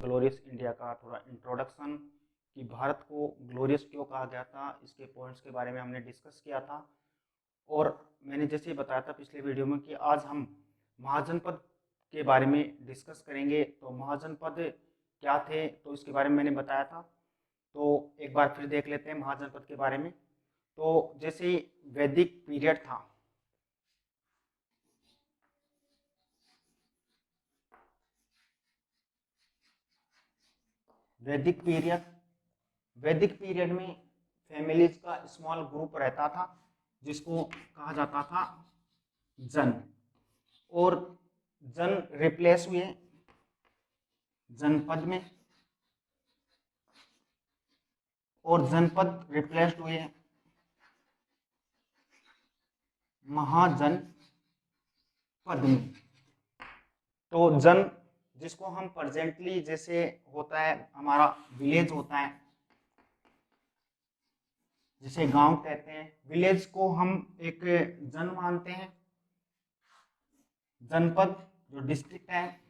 Glorious India का थोड़ा introduction कि भारत को ग्लोरियस क्यों कहा गया था, इसके पॉइंट्स के बारे में हमने डिस्कस किया था। और मैंने जैसे ही बताया था पिछले वीडियो में कि आज हम महाजनपद के बारे में डिस्कस करेंगे। तो महाजनपद क्या थे तो इसके बारे में मैंने बताया था, तो एक बार फिर देख लेते हैं महाजनपद के बारे में। तो जैसे ही वैदिक पीरियड था, वैदिक पीरियड में फैमिलीज का स्मॉल ग्रुप रहता था जिसको कहा जाता था जन। और जन रिप्लेस हुए जनपद में, और जनपद रिप्लेस्ड हुए महाजनपद में। तो जन जिसको हम प्रेजेंटली जैसे होता है हमारा विलेज होता है, जिसे गांव कहते हैं, विलेज को हम एक जन मानते हैं। जनपद जो डिस्ट्रिक्ट है,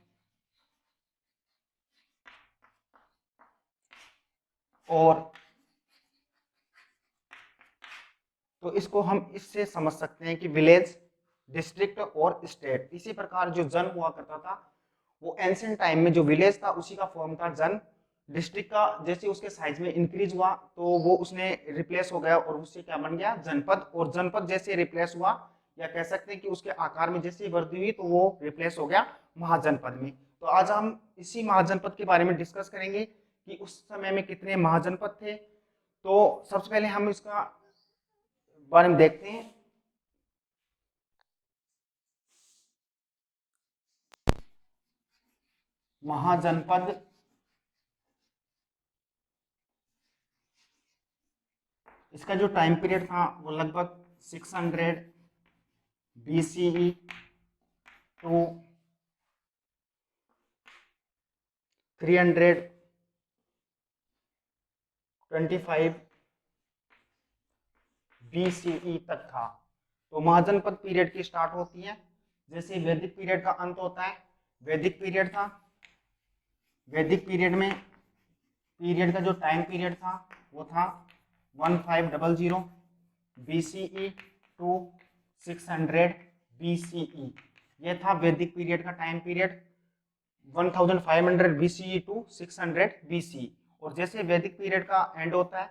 और तो इसको हम इससे समझ सकते हैं कि विलेज, डिस्ट्रिक्ट और स्टेट। इसी प्रकार जो जन हुआ करता था वो एंशिएंट टाइम में जो विलेज था उसी का फॉर्म था जन। डिस्ट्रिक्ट का जैसे उसके साइज में इंक्रीज हुआ तो वो उसने रिप्लेस हो गया और उससे क्या बन गया जनपद। और जनपद जैसे रिप्लेस हुआ, या कह सकते हैं कि उसके आकार में जैसे वृद्धि हुई तो वो रिप्लेस हो गया महाजनपद में। तो आज हम इसी महाजनपद के बारे में डिस्कस करेंगे कि उस समय में कितने महाजनपद थे। तो सबसे पहले हम इसका बारे में देखते हैं। महाजनपद इसका जो टाइम पीरियड था वो लगभग 600 BCE टू 325 BCE तक था। तो महाजनपद पीरियड की स्टार्ट होती है जैसे वैदिक पीरियड का अंत होता है। वैदिक पीरियड था, वैदिक पीरियड में पीरियड का जो टाइम पीरियड था वो था 1500 BCE टू 600 BCE। ये था वैदिक पीरियड का time period, 1500 BCE to 600 BCE। और जैसे वैदिक पीरियड का एंड होता है,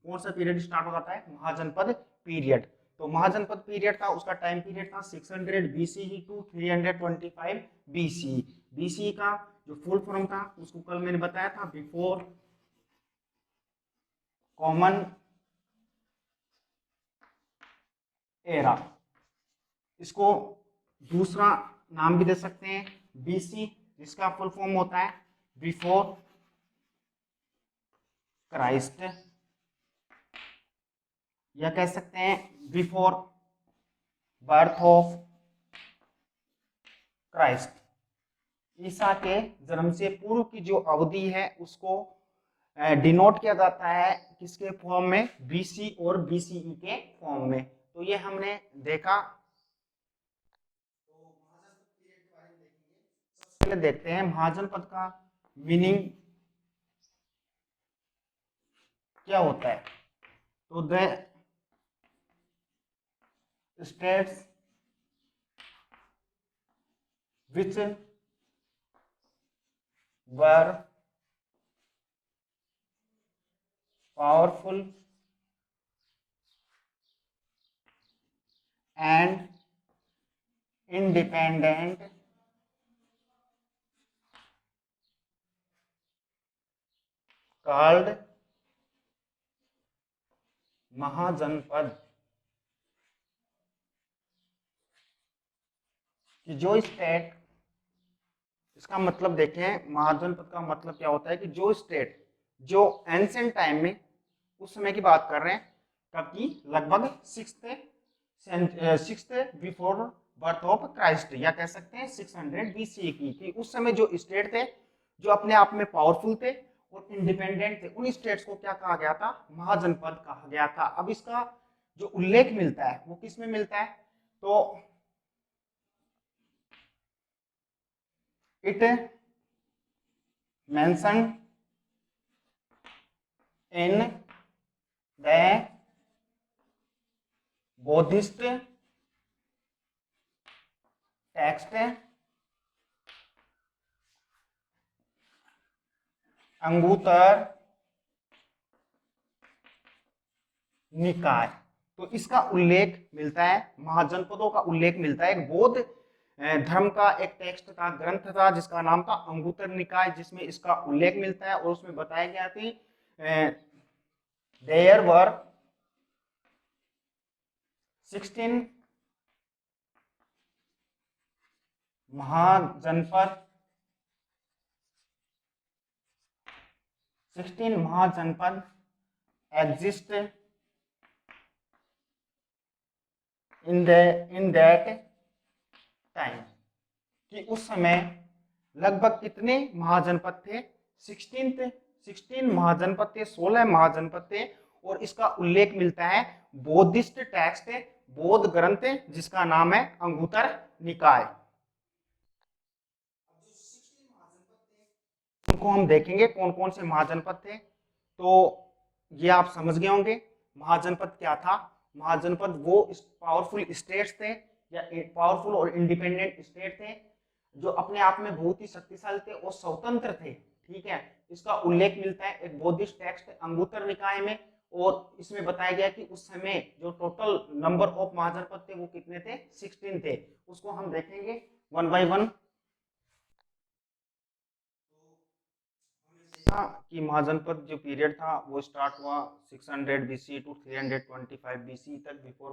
कौन सा पीरियड स्टार्ट हो जाता है, महाजनपद पीरियड। तो महाजनपद पीरियड था, उसका टाइम पीरियड था 600 BCE टू 325 BCE। BCE का जो फुल फॉर्म था उसको कल मैंने बताया था, बिफोर कॉमन एरा। इसको दूसरा नाम भी दे सकते हैं BC, जिसका फुल फॉर्म होता है बिफोर क्राइस्ट, या कह सकते हैं बिफोर बर्थ ऑफ क्राइस्ट। ईसा के जन्म से पूर्व की जो अवधि है उसको डिनोट किया जाता है किसके फॉर्म में, BC और BCE के फॉर्म में। तो ये हमने देखा। तो महाजनपद पीरियड के बारे में देखेंगे। सबसे पहले देखते हैं महाजनपद का मीनिंग क्या होता है। तो the states which were powerful and independent called महाजनपद। कि जो स्टेट, इसका मतलब देखें महाजनपद का मतलब क्या होता है कि जो स्टेट जो एंशिएंट टाइम में, उस समय की बात कर रहे हैं कब की, लगभग sixth before birth of Christ, या कह सकते हैं 600 BCE की। कि उस समय जो स्टेट थे जो अपने आप में पावरफुल थे और इंडिपेंडेंट थे, उन स्टेट्स को क्या कहा गया था, महाजनपद कहा गया था। अब इसका जो उल्लेख मिलता है वो किस में मिलता है, तो it mentioned in the Buddhist text Anguttara निकाय। तो इसका उल्लेख मिलता है, महाजनपदों का उल्लेख मिलता है। एक बौद्ध धर्म का एक टेक्स्ट था, ग्रंथ था, जिसका नाम था अंगुत्तर निकाय, जिसमें इसका उल्लेख मिलता है। और उसमें बताया गया थी there were 16 mahajanapada, 16 mahajanapada exist in that time, कि उस समय लगभग कितने महाजनपद थे? 16 महाजनपद थे, 16 महाजनपद थे। और इसका उल्लेख मिलता है बौद्धिस्ट टेक्स्ट, बौद्ध ग्रंथ, जिसका नाम है अंगुत्तर निकाय। उनको हम देखेंगे कौन कौन से महाजनपद थे। तो ये आप समझ गए होंगे महाजनपद क्या था। महाजनपद वो पावरफुल स्टेट्स थे या पावरफुल और इंडिपेंडेंट स्टेट थे जो अपने आप में बहुत ही शक्तिशाली थे और स्वतंत्र थे। ठीक है, इसका उल्लेख मिलता है एक बौद्धिस्ट टेक्स्ट अंगुत्तर निकाय में। और इसमें बताया गया कि उस समय जो टोटल नंबर ऑफ महाजनपद थे वो कितने थे? 16 थे। उसको हम देखेंगे वन बाय वन कि महाजनपद जो पीरियड था वो स्टार्ट हुआ 600 बीसी टू 325 बीसी तक, बिफोर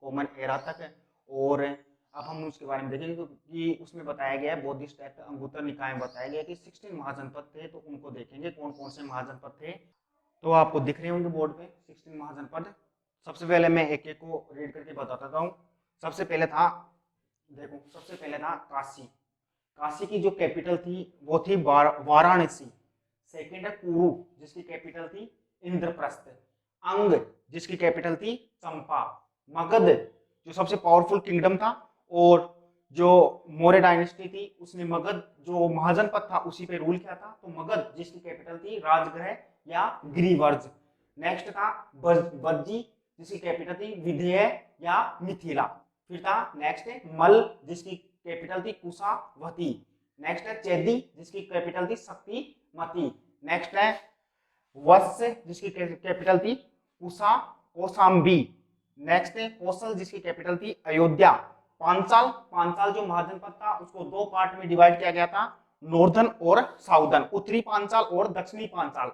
कॉमन एरा तक। और अब हम उसके बारे में देखेंगे कि उसमें बताया गया है बौद्धिस्ट टेक्स्ट अंगुत्तर निकाय में बताया गया कि 16 महाजनपद थे। तो उनको देखेंगे कौन कौन से महाजनपद थे। तो आपको दिख रहे होंगे बोर्ड पे 16 महाजनपद। सबसे पहले मैं एक एक को रीड करके बताता हूँ। सबसे पहले था, देखो, सबसे पहले था काशी। काशी की जो कैपिटल थी वो थी वाराणसी। सेकंड है कुरु, जिसकी कैपिटल थी इंद्रप्रस्थ। अंग, जिसकी कैपिटल थी चंपा। मगध, जो सबसे पावरफुल किंगडम था, और जो मौर्य डायनेस्टी थी उसने मगध जो महाजनपद था उसी पे रूल किया था। तो मगध, जिसकी कैपिटल थी राजगृह या गिरिवर्ज। नेक्स्ट था बज्जी, जिसकी कैपिटल थी विधेय या मिथिला। फिर था नेक्स्ट है मल, जिसकी कैपिटल थी कुशावती। नेक्स्ट है चेदी, जिसकी कैपिटल थी शक्तिमती। नेक्स्ट है वत्स, जिसकी कैपिटल थी कौशाम्बी। नेक्स्ट है कौशल, जिसकी कैपिटल थी अयोध्या। पांचाल, पांचाल जो महाजनपद था उसको दो पार्ट में डिवाइड किया गया था, नॉर्दर्न और साउदर्न, उत्तरी पांचाल और दक्षिणी पांचाल।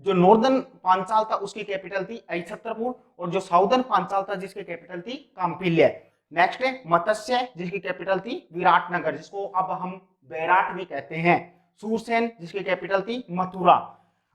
जो नॉर्दर्न पांचाल था उसकी कैपिटल थी अहिछत्रपुर, और जो साउदर्न पांचाल था जिसकी कैपिटल थी काम्पिल्य। नेक्स्ट है मत्स्य, जिसकी कैपिटल थी विराटनगर, जिसको अब हम बैराट भी कहते हैं। सूरसेन, जिसकी कैपिटल थी मथुरा।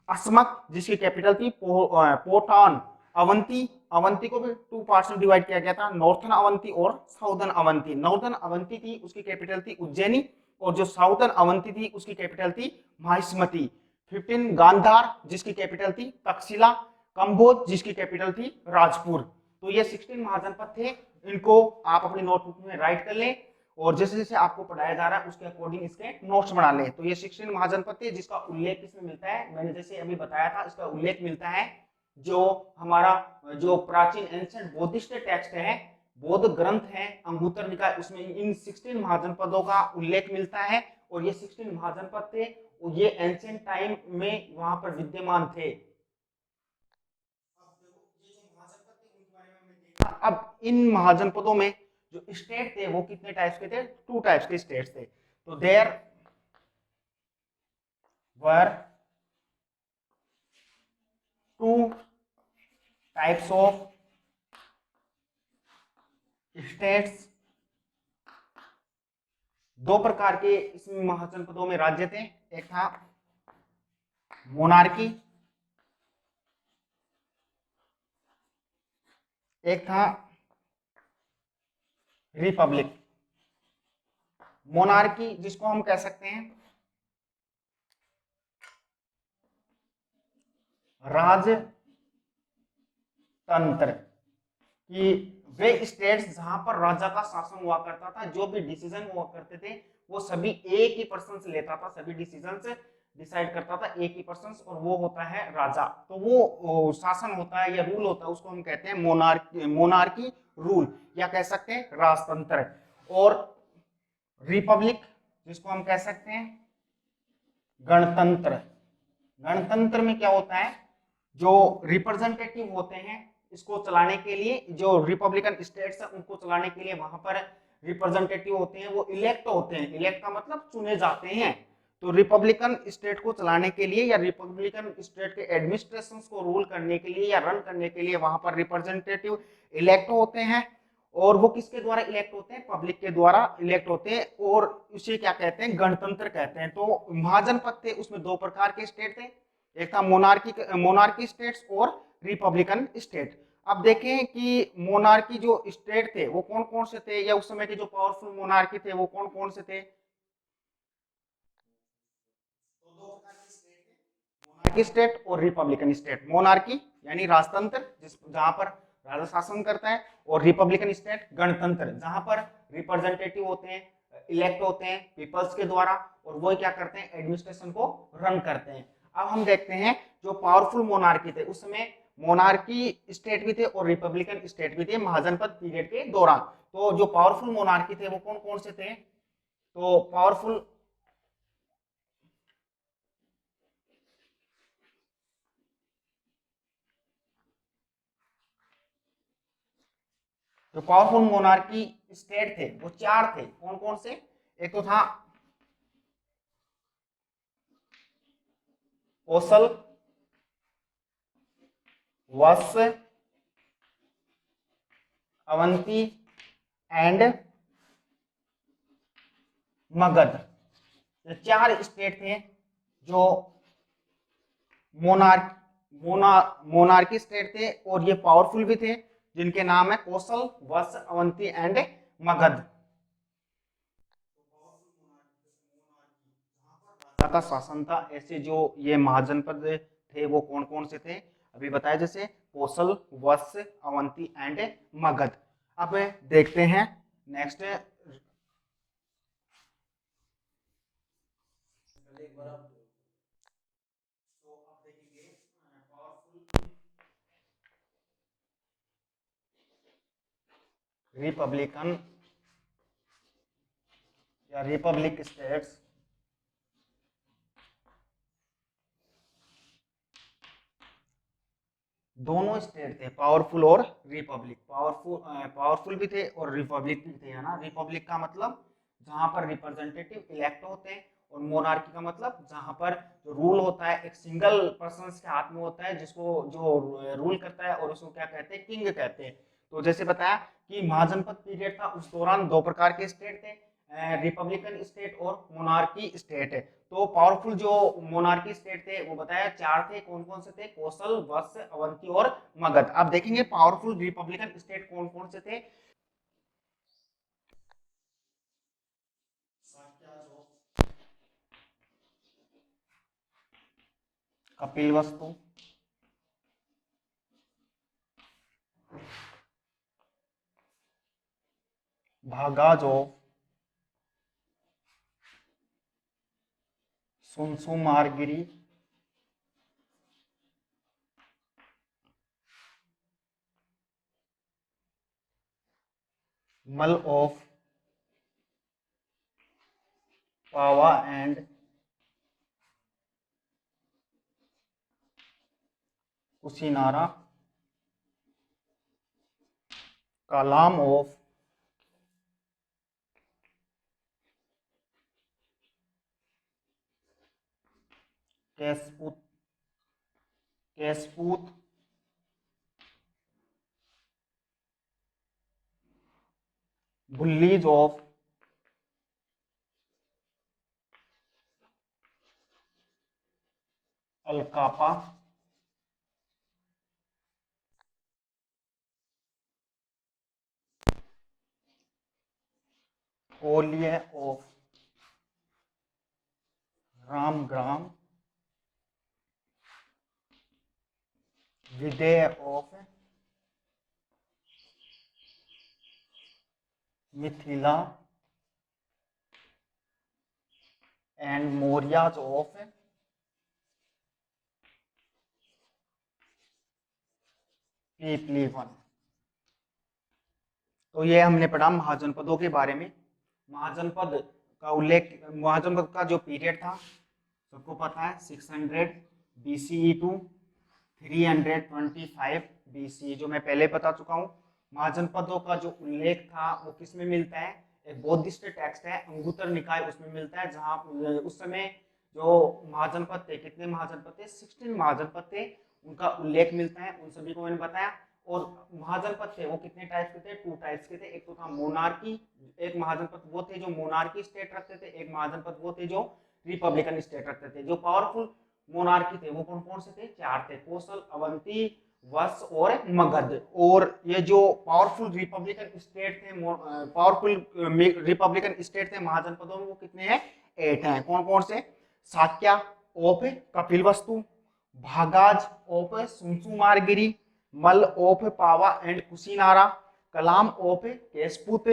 अस्मक, जिसकी कैपिटल थी पोटान। अवंती, अवंती को भी टू पार्ट्स में डिवाइड किया गया था, नॉर्थन अवंती और साउदर्न अवंती। नॉर्दर्न अवंती थी उसकी कैपिटल थी उज्जैनी, और जो साउदर्न अवंती थी उसकी कैपिटल थी माहिष्मती। 15 गांधार, जिसकी कैपिटल थी तक्षशिला। कंबोज, जिसकी कैपिटल थी राजपुर। तो ये 16 महाजनपद थे। इनको आप अपनी नोटबुक में राइट कर लें, और जैसे जैसे आपको पढ़ाया जा रहा है उसके अकॉर्डिंग इसके नोट्स बना लें। तो ये 16 महाजनपद थे, जिसका उल्लेख इसमें मिलता है, मैंने जैसे अभी बताया था, इसका उल्लेख मिलता है जो हमारा जो प्राचीन एंशिएंट बौद्धिस्ट टेक्स्ट है, बौद्ध ग्रंथ है अंगुत्तर निकाय, उसमें इन 16 महाजनपदों का उल्लेख मिलता है। और ये 16 महाजनपद थे, और ये एंशिएंट टाइम में वहां पर विद्यमान थे। अब इन महाजनपदों में जो स्टेट थे वो कितने टाइप्स के थे? 2 टाइप्स के स्टेट्स थे। तो there were 2 types of states, 2 प्रकार के इस महाजनपदों में राज्य थे। एक था मोनार्की, एक था रिपब्लिक। मोनार्की, जिसको हम कह सकते हैं राजतंत्र, कि वे स्टेट्स जहां पर राजा का शासन हुआ करता था, जो भी डिसीजन हुआ करते थे वो सभी एक ही पर्सन से लेता था, सभी डिसीजंस। डिसाइड करता था एक ही पर्सन, और वो होता है राजा। तो वो शासन होता है या रूल होता है, उसको हम कहते हैं मोनार्की, मोनार्की रूल, या कह सकते हैं राजतंत्र। और रिपब्लिक, जिसको हम कह सकते हैं गणतंत्र। गणतंत्र में क्या होता है, जो रिप्रेजेंटेटिव होते हैं इसको चलाने के लिए, जो रिपब्लिकन स्टेट्स है उनको चलाने के लिए वहां पर रिप्रेजेंटेटिव होते हैं, वो इलेक्ट होते हैं। इलेक्ट का मतलब चुने जाते हैं। तो रिपब्लिकन स्टेट को चलाने के लिए या रिपब्लिकन स्टेट के एडमिनिस्ट्रेशन को रूल करने के लिए या रन करने के लिए वहां पर रिप्रेजेंटेटिव इलेक्ट होते हैं। और वो किसके द्वारा इलेक्ट होते हैं, पब्लिक के द्वारा इलेक्ट होते हैं, और उसे क्या कहते हैं, गणतंत्र कहते हैं। तो महाजनपद थे, उसमें दो प्रकार के स्टेट थे, एक था मोनार्की स्टेट्स और रिपब्लिकन स्टेट। अब देखें कि मोनार्की जो स्टेट थे वो कौन कौन से थे, या उस समय के जो पावरफुल मोनार्की थे वो कौन कौन से थे। तो दो प्रकार के स्टेट थे, मोनार्की स्टेट और रिपब्लिकन स्टेट। मोनार्की यानी राजतंत्र, जिस जहां पर राजा शासन करता है, और रिपब्लिकन स्टेट गणतंत्र, जहां पर रिप्रेजेंटेटिव होते हैं, इलेक्ट होते हैं पीपल्स के द्वारा, और वो क्या करते हैं, एडमिनिस्ट्रेशन को रन करते हैं। अब हम देखते हैं जो पावरफुल मोनार्की थे, उस समय मोनार्की स्टेट भी थे और रिपब्लिकन स्टेट भी थे महाजनपद पीरियड के दौरान। तो जो पावरफुल मोनार्की थे वो कौन कौन से थे, तो पावरफुल जो पावरफुल मोनार्की स्टेट थे वो चार थे, कौन कौन से। एक तो था कोसल, वत्स, अवंती एंड मगध। ये चार स्टेट थे जो मोनार्क मोना मोनार्की स्टेट थे, और ये पावरफुल भी थे, जिनके नाम है कौशल, वत्स, अवंती एंड मगध। राजा का शासन था, ऐसे जो ये महाजनपद थे वो कौन कौन से थे, अभी बताया, जैसे कौशल, वत्स, अवंती एंड मगध। अब देखते हैं नेक्स्ट। रिपब्लिकन या रिपब्लिक स्टेट्स, दोनों स्टेट थे पावरफुल और रिपब्लिक। पावरफुल भी थे और रिपब्लिक भी थे, है ना। रिपब्लिक का मतलब जहां पर रिप्रेजेंटेटिव इलेक्ट होते हैं, और मोनार्की का मतलब जहां पर जो रूल होता है एक सिंगल पर्सन के हाथ में होता है, जिसको जो रूल करता है, और उसको क्या कहते हैं, किंग कहते हैं। तो जैसे बताया कि महाजनपद पीरियड था, उस दौरान दो प्रकार के स्टेट थे, रिपब्लिकन स्टेट और मोनार्की स्टेट। तो पावरफुल जो मोनार्की स्टेट थे वो बताया चार थे, कौन कौन से थे, कौशल, वत्स, अवंती और मगध। अब देखेंगे पावरफुल रिपब्लिकन स्टेट कौन कौन से थे। Kapilvastu, Bhaggas, Sumsumaragiri, Malla of Pava and Kushinara, Kalama of Kesaputta Kesaputta, Bulis of Allakappa, Koliya of Ramagrama, Videha of Mithila and Mauryas of Pipphalivana. तो ये हमने पढ़ा महाजनपदों के बारे में। महाजनपद का जो पीरियड था सबको पता है, 600 BCE टू 325 BCE, जो मैं पहले बता चुका हूँ। महाजनपदों का जो उल्लेख था वो किसमें मिलता है, एक बौद्धिस्ट टेक्स्ट है अंगुत्तर निकाय, उसमें मिलता है, जहाँ उस समय जो महाजनपद थे, कितने महाजनपद थे, 16 महाजनपद थे, उनका उल्लेख मिलता है, उन सभी को मैंने बताया। और महाजनपद थे वो कितने टाइप्स के थे, 2 टाइप्स के थे। एक तो था मोनार्की, एक महाजनपद वो थे जो मोनार्की स्टेट रखते थे, एक महाजनपद वो थे जो रिपब्लिकन स्टेट रखते थे। जो पावरफुल मोनार्की थे वो कौन कौन से थे, 4 थे, कोसल, अवंती, वत्स और मगध। और ये जो पावरफुल रिपब्लिकन स्टेट थे, महाजनपदों में, वो कितने हैं, 8 हैं। कौन कौन से, Sakya of Kapilavastu, Bhaggas of Sumsumaragiri, Malla of Pava and Kushinara, Kalama of Kesaputta,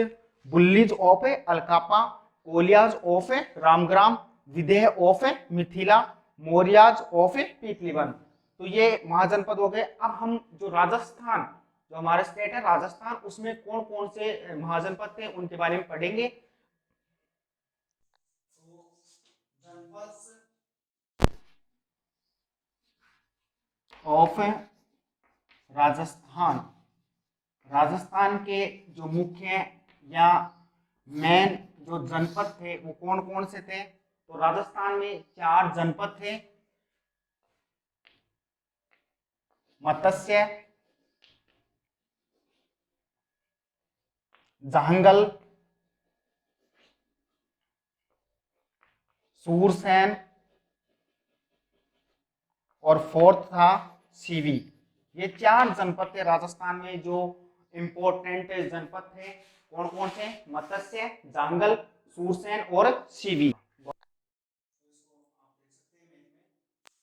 Bulis of Allakappa, Koliyas of Ramagrama, Videha of Mithila, Mauryas of Pipphalivana. तो ये महाजनपद हो गए। अब हम जो राजस्थान, जो हमारे स्टेट है राजस्थान, उसमें कौन कौन से महाजनपद थे उनके बारे में पढ़ेंगे। ऑफ राजस्थान, राजस्थान के जो मुख्य या मेन जो जनपद थे वो कौन कौन से थे। तो राजस्थान में 4 जनपद थे, मत्स्य, जांगल, सूरसेन और 4th था सीवी। ये 4 जनपद थे राजस्थान में जो इंपॉर्टेंट जनपद थे। कौन कौन से, मत्स्य, जांगल, सूरसेन और सीवी।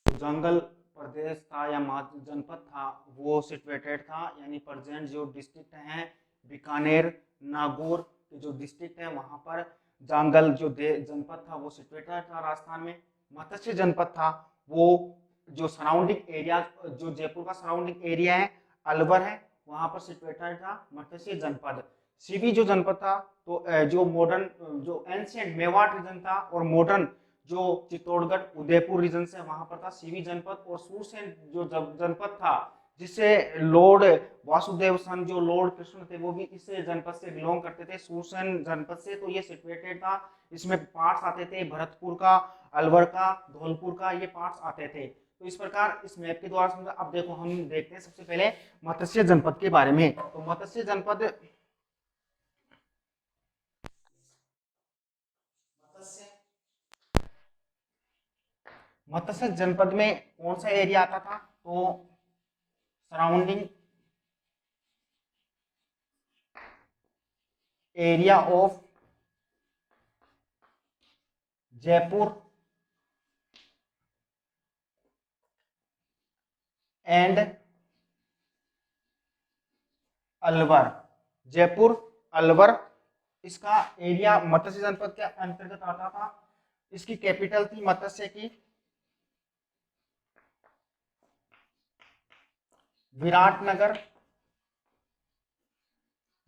जंगल प्रदेश था या जनपद था वो सिचुएटेड था, यानी प्रेजेंट जो डिस्ट्रिक्ट हैं बीकानेर, नागौर के जो डिस्ट्रिक्ट है वहां पर जांगल जो जनपद था वो सिचुएटेड था राजस्थान में। मत्स्य जनपद था वो जो सराउंडिंग एरिया, जो जयपुर का सराउंडिंग एरिया है, अलवर है, वहां पर सिचुएटेड था मत्स्य जनपद। सीवी जो जनपद था, तो जो मॉडर्न जो एंशिएंट मेवाड़ रीजन था और मॉडर्न जो चित्तौड़गढ़ उदयपुर रीजन से, वहां पर था सीवी जनपद। और सूरसेन जो जनपद था, जिससे लॉर्ड वासुदेव सन जो लॉर्ड कृष्ण थे वो भी इस जनपद से बिलोंग करते थे, सूरसेन जनपद से। तो ये सिचुएटेड था, इसमें पार्ट्स आते थे भरतपुर का, अलवर का, धौलपुर का, ये पार्ट्स आते थे। तो इस प्रकार इस मैप के द्वारा समझा। अब देखो हम देखते हैं सबसे पहले मत्स्य जनपद के बारे में। तो मत्स्य जनपद में कौन सा एरिया आता था, तो surrounding area of Jaipur and Alwar, Jaipur Alwar, इसका एरिया मत्स्य जनपद के अंतर्गत आता था। इसकी कैपिटल थी मत्स्य की विराटनगर,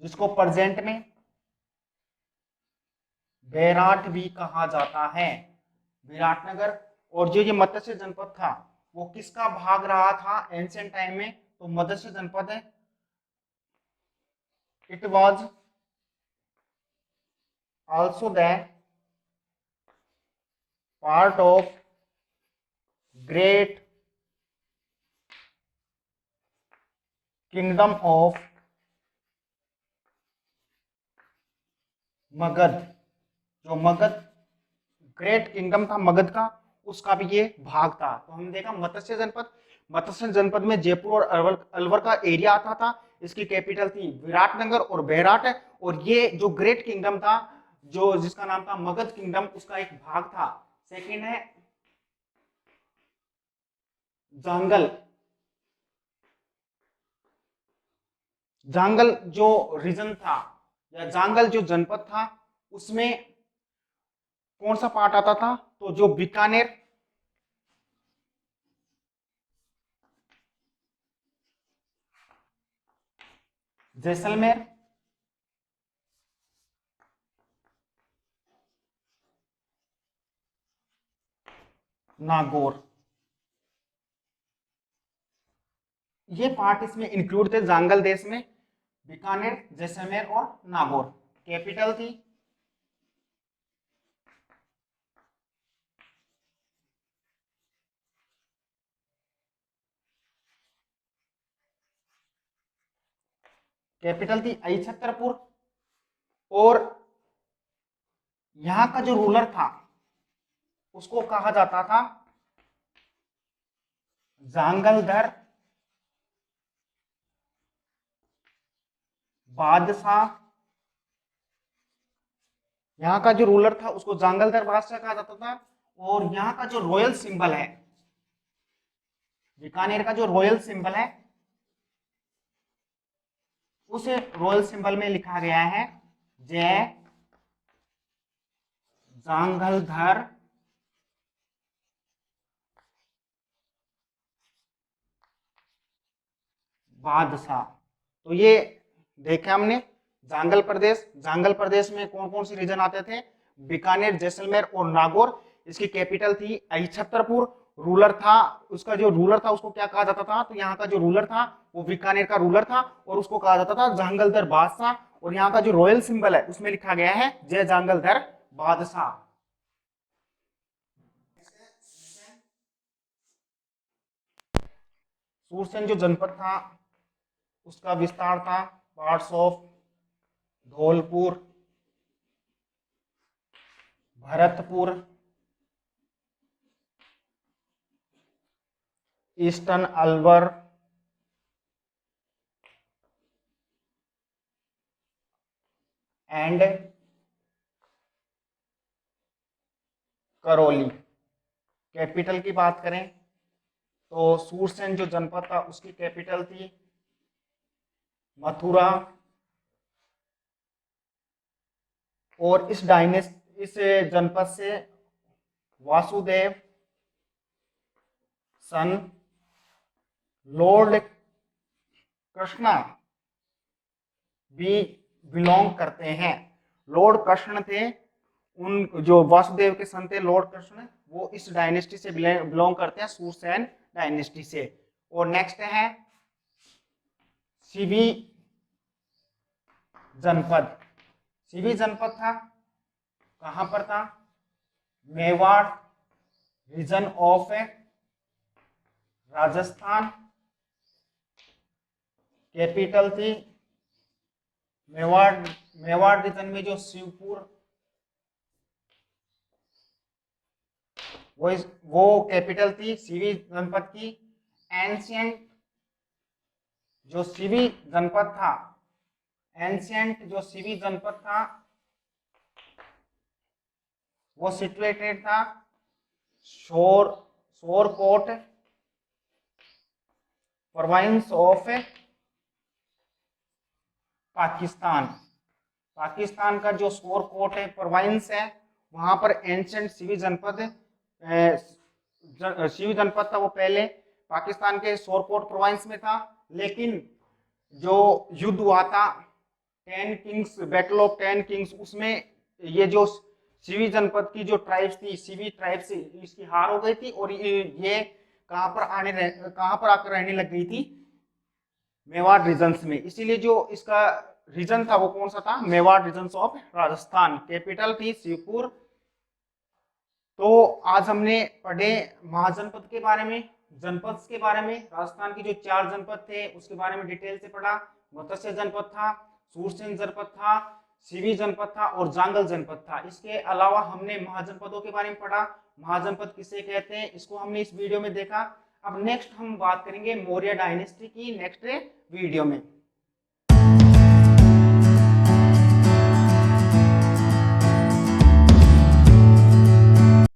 जिसको प्रेजेंट में बैराट भी कहा जाता है, विराटनगर। और जो ये मत्स्य जनपद था वो किसका भाग रहा था एंशिएंट टाइम में, तो मत्स्य जनपद है, it was also the part of great kingdom of Magadh. जो मगध ग्रेट किंगडम था मगध का, उसका भी ये भाग था। तो हमने देखा मत्स्य जनपद में जयपुर और अलवर का एरिया आता था। इसकी कैपिटल थी विराटनगर और बैराट। और ये जो ग्रेट किंगडम था, जो जिसका नाम था मगध किंगडम, उसका एक भाग था। सेकंड है जांगल। जांगल जो रीजन था या जांगल जो जनपद था, उसमें कौन सा पार्ट आता था, तो जो बीकानेर, जैसलमेर, नागौर। ये पार्ट इसमें इंक्लूड थे जांगल देश में, बीकानेर, जैसलमेर और नागौर। कैपिटल थी छतरपुर। और यहां का जो रूलर था उसको कहा जाता था जांगलधर बादशाह। यहाँ का जो रूलर था उसको जांगलधर बादशाह कहा जाता था। और यहाँ का जो रॉयल सिंबल है, बीकानेर का जो रॉयल सिंबल है, उस रॉयल सिंबल में लिखा गया है जय जांगलधर बादशाह। तो ये देखे हमने जांगल प्रदेश में कौन कौन से रीजन आते थे, बीकानेर, जैसलमेर और नागौर। इसकी कैपिटल थी छतरपुर। रूलर था, उसका जो रूलर था उसको क्या कहा जाता था, तो यहाँ का जो रूलर था वो बीकानेर का रूलर था और उसको कहा जाता था जांगलधर बादशाह। और यहाँ का जो रॉयल सिंबल है उसमें लिखा गया है जय जांगलधर बादशाह। सूरसेन जो जनपद था उसका विस्तार था parts of Dholpur, Bharatpur, eastern Alwar, and Karauli. Capital की बात करें तो सूरसेन जो जनपद था उसकी कैपिटल थी मथुरा। और इस जनपद से वासुदेव सन लॉर्ड कृष्णा भी बिलोंग करते हैं। लॉर्ड कृष्ण थे, उन जो वासुदेव के सन थे लॉर्ड कृष्ण, वो इस डायनेस्टी से बिलोंग करते हैं, सूरसेन डायनेस्टी से। और नेक्स्ट है सिवी जनपद। सिवी जनपद था, कहां पर था, Mewar region of Rajasthan. Capital थी मेवाड़ रीजन में जो शिवपुर, वो कैपिटल थी सिवी जनपद की। एंशियंट जो सिवी जनपद था, वो सिचुएटेड था शोरकोट प्रोविंस ऑफ पाकिस्तान का जो शोरकोट है प्रोविंस है, वहां पर एंशियंट सिवी जनपद था। वो पहले पाकिस्तान के शोरकोट प्रोविंस में था, लेकिन जो युद्ध हुआ था 10 किंग्स, बैटल ऑफ 10 किंग्स, उसमें ये जो सिवी जनपद की जो ट्राइब्स थी, सिवी ट्राइब से इसकी हार हो गई थी और ये कहां पर आकर रहने लग गई थी, मेवाड़ रीजन्स में। इसीलिए जो इसका रीजन था वो कौन सा था, Mewar region of Rajasthan. Capital थी शिवपुर। तो आज हमने पढ़े महाजनपद के बारे में, जनपद के बारे में। राजस्थान के जो 4 जनपद थे उसके बारे में डिटेल से पढ़ा। मत्स्य जनपद था, सूरसेन जनपद था, सिवी जनपद था और जांगल जनपद था। इसके अलावा हमने महाजनपदों के बारे में पढ़ा, महाजनपद किसे कहते हैं, इसको हमने इस वीडियो में देखा। अब नेक्स्ट हम बात करेंगे मौर्य डायनेस्टी की नेक्स्ट वीडियो में।